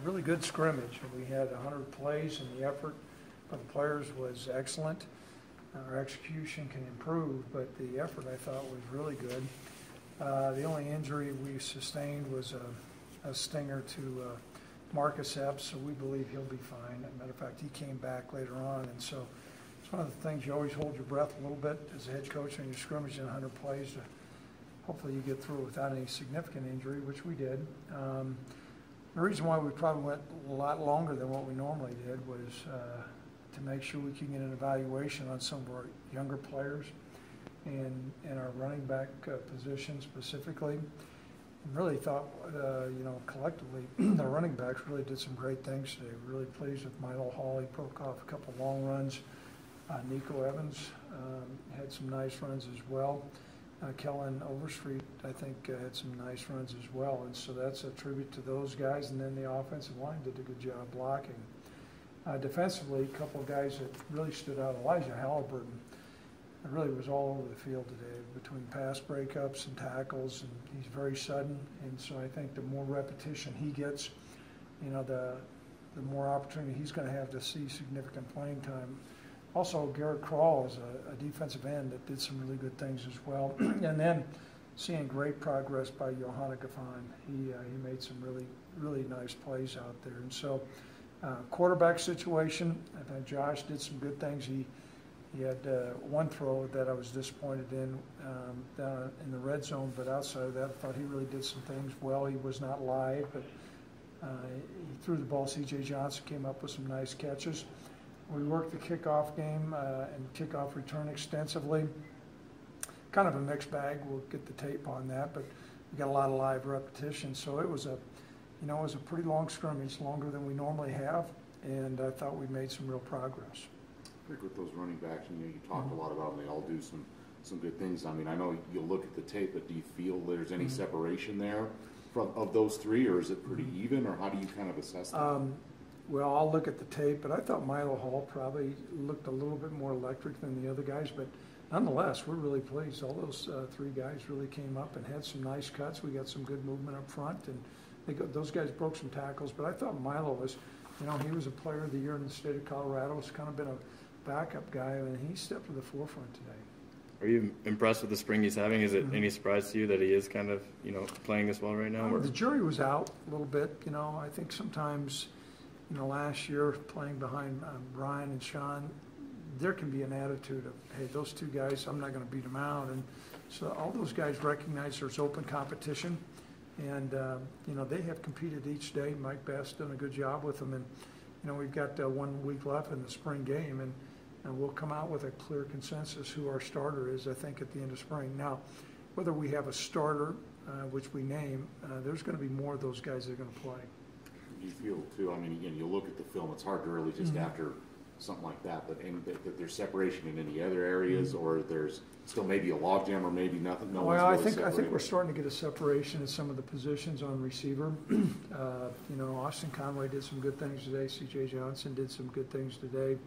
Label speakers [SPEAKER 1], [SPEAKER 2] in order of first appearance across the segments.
[SPEAKER 1] really good scrimmage. We had 100 plays, and the effort by the players was excellent. Our execution can improve, but the effort I thought was really good. The only injury we sustained was a stinger to Marcus Epps, so we believe he'll be fine. As a matter of fact, he came back later on, and so it's one of the things you always hold your breath a little bit as a head coach when you're scrimmaging 100 plays. Hopefully you get through it without any significant injury, which we did. The reason why we probably went a lot longer than what we normally did was to make sure we could get an evaluation on some of our younger players and our running back position specifically. And really thought, collectively, the running backs really did some great things today. We're really pleased with Milo Hall. He broke off a couple long runs. Nico Evans had some nice runs as well. Kellen Overstreet, I think, had some nice runs as well. And so that's a tribute to those guys. And then the offensive line did a good job blocking. Defensively, a couple of guys that really stood out. Alijah Halliburton really was all over the field today between pass breakups and tackles, and he's very sudden. And so I think the more repetition he gets, the more opportunity he's going to have to see significant playing time. Also, Garrett Crall is a defensive end that did some really good things as well. And then seeing great progress by Johanna Gaffan. He made some really, really nice plays out there. And so quarterback situation, I think Josh did some good things. He had one throw that I was disappointed in down in the red zone, but outside of that, I thought he really did some things well. He was not live, but he threw the ball. C.J. Johnson came up with some nice catches. We worked the kickoff game and kickoff return extensively. Kind of a mixed bag. We'll get the tape on that, but we got a lot of live repetition. So it was a pretty long scrimmage, longer than we normally have, and I thought we made some real progress.
[SPEAKER 2] I think with those running backs, you talked a lot about them. They all do some good things. I mean, I know you'll look at the tape, but do you feel there's any separation there of those three, or is it pretty even, or how do you kind of assess that?
[SPEAKER 1] Well, I'll look at the tape, but I thought Milo Hall probably looked a little bit more electric than the other guys. But nonetheless, we're really pleased. All those three guys really came up and had some nice cuts. We got some good movement up front, and those guys broke some tackles. But I thought Milo was, he was a player of the year in the state of Colorado. He's kind of been a backup guy, and he stepped to the forefront today.
[SPEAKER 3] Are you impressed with the spring he's having? Is it any surprise to you that he is kind of, playing this well right now?
[SPEAKER 1] The jury was out a little bit. I think sometimes – last year playing behind Brian and Sean, there can be an attitude of, hey, those two guys, I'm not going to beat them out. And so all those guys recognize there's open competition. And, they have competed each day. Mike Bass done a good job with them. And, we've got 1 week left in the spring game. And we'll come out with a clear consensus who our starter is, I think, at the end of spring. Now, whether we have a starter, which we name, there's going to be more of those guys that are going to play.
[SPEAKER 2] You feel too, I mean, again, you look at the film, it's hard to really just after something like that, but that there's separation in any other areas, or there's still maybe a logjam, or maybe nothing.
[SPEAKER 1] Well, I think we're starting to get a separation in some of the positions on receiver. Austin Conway did some good things today. C.J. Johnson did some good things today.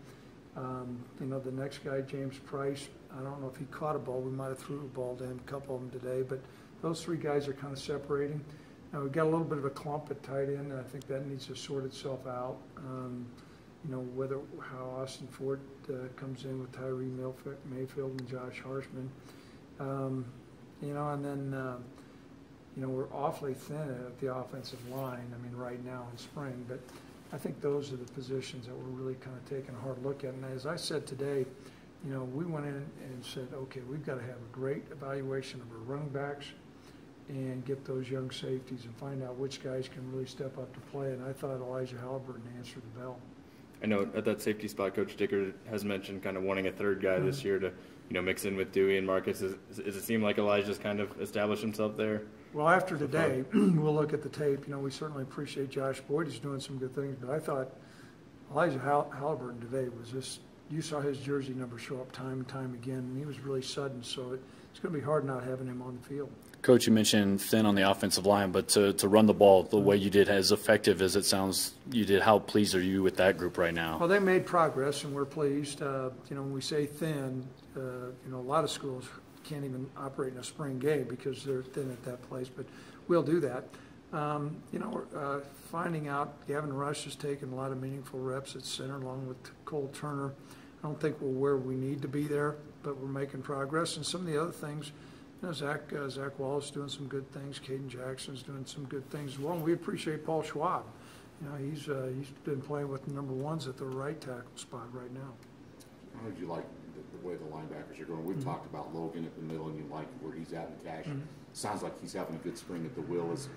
[SPEAKER 1] The next guy, James Price, I don't know if he caught a ball. We might have threw a ball to him, a couple of them today, but those three guys are kind of separating. We've got a little bit of a clump at tight end, and I think that needs to sort itself out. How Austin Ford comes in with Tyree Mayfield and Josh Harshman. And then, we're awfully thin at the offensive line, right now in spring. But I think those are the positions that we're really kind of taking a hard look at. And as I said today, we went in and said, okay, we've got to have a great evaluation of our running backs and get those young safeties and find out which guys can really step up to play. And I thought Elijah Halliburton answered the bell.
[SPEAKER 3] I know at that safety spot, Coach Dicker has mentioned kind of wanting a third guy this year to, mix in with Dewey and Marcus. Does it seem like Elijah's kind of established himself there?
[SPEAKER 1] Well, after today, we'll look at the tape. We certainly appreciate Josh Boyd. He's doing some good things. But I thought Elijah Halliburton today was just, you saw his jersey number show up time and time again, and he was really sudden. So it's going to be hard not having him on the field.
[SPEAKER 4] Coach, you mentioned thin on the offensive line, but to run the ball the way you did, as effective as it sounds you did, how pleased are you with that group right now?
[SPEAKER 1] Well, they made progress, and we're pleased. When we say thin, a lot of schools can't even operate in a spring game because they're thin at that place, but we'll do that. Finding out Gavin Rush has taken a lot of meaningful reps at center along with Cole Turner. I don't think we're where we need to be there, but we're making progress. And some of the other things, Zach Wallace doing some good things. Caden Jackson's doing some good things as well. And we appreciate Paul Schwab. He's been playing with the number ones at the right tackle spot right now.
[SPEAKER 2] How did you like the way the linebackers are going? We've talked about Logan at the middle, and you like where he's at in cash. Sounds like he's having a good spring at the will. Is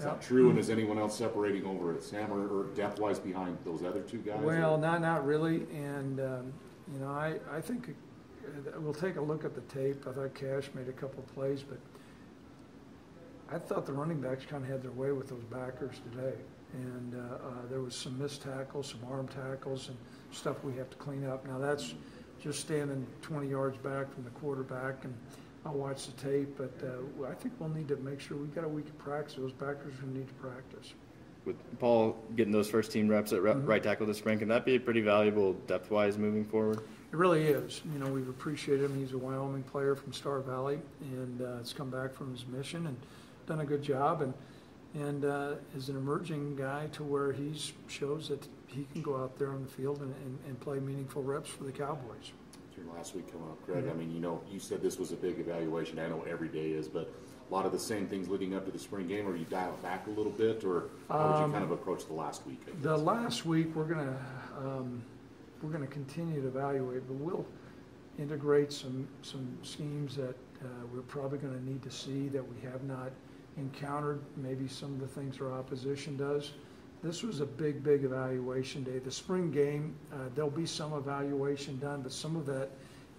[SPEAKER 2] that true? And is anyone else separating over at Sam or depth-wise behind those other two guys?
[SPEAKER 1] Well, not really. And, I think we'll take a look at the tape. I thought Cash made a couple of plays, but I thought the running backs kind of had their way with those backers today. And there was some missed tackles, some arm tackles, and stuff we have to clean up. Now, that's just standing 20 yards back from the quarterback, and I'll watch the tape. But I think we'll need to make sure we've got a week of practice. Those backers are going to need to practice.
[SPEAKER 3] With Paul getting those first team reps at right tackle this spring, can that be pretty valuable depth-wise moving forward? It
[SPEAKER 1] really is. We've appreciated him. He's a Wyoming player from Star Valley, and has come back from his mission and done a good job. And is an emerging guy to where he shows that he can go out there on the field and play meaningful reps for the Cowboys.
[SPEAKER 2] Your last week coming up, Craig, you said this was a big evaluation. I know every day is, but a lot of the same things leading up to the spring game, or you dial it back a little bit, or how would you kind of approach the last week?
[SPEAKER 1] The last week we're gonna continue to evaluate, but we'll integrate some schemes that we're probably going to need to see that we have not encountered, maybe some of the things our opposition does. This was a big evaluation day. The spring game, there'll be some evaluation done, but some of that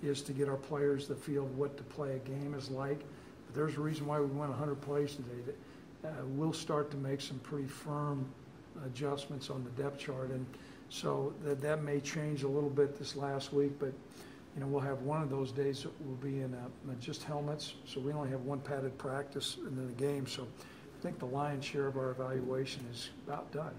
[SPEAKER 1] is to get our players the feel of what to play a game is like. But there's a reason why we went 100 plays today. We'll start to make some pretty firm adjustments on the depth chart, and so that may change a little bit this last week, but we'll have one of those days that will be in just helmets, so we only have one padded practice in the game. So I think the lion's share of our evaluation is about done.